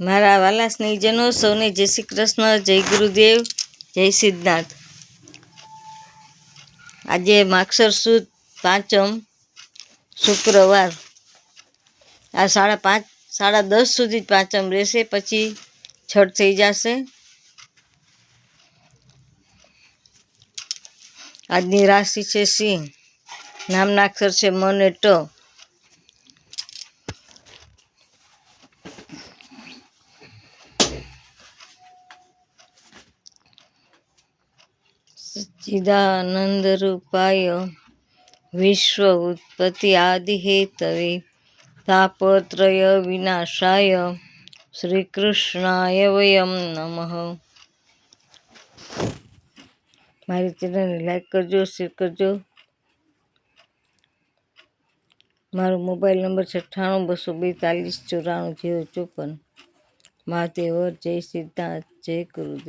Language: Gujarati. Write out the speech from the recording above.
મારા વાલા સ્નેહીજનો સૌને જય શ્રી કૃષ્ણ, જય ગુરુદેવ, જય સિદ્ધનાથ. આજે માગસર સુદ પાંચમ શુક્રવાર. આ 5:30 સુધી જ પાંચમ રહેશે, પછી છઠ થઈ જશે. આજની રાશિ છે સિંહ. નામના અક્ષર છે મ અને ટ. સચ્ચિદાનંદ રૂપાય વિશ્વ ઉત્પત્તિ આદિ હેતવે તાપત્રય વિનાશાય શ્રી કૃષ્ણાય વયમ નમઃ. મારી ચેનલને લાઈક કરજો, શેર કરજો. મારો મોબાઈલ નંબર 98 242 94 054. મહાદેવ, જય સિદ્ધાર્થ, જય ગુરુદેવ.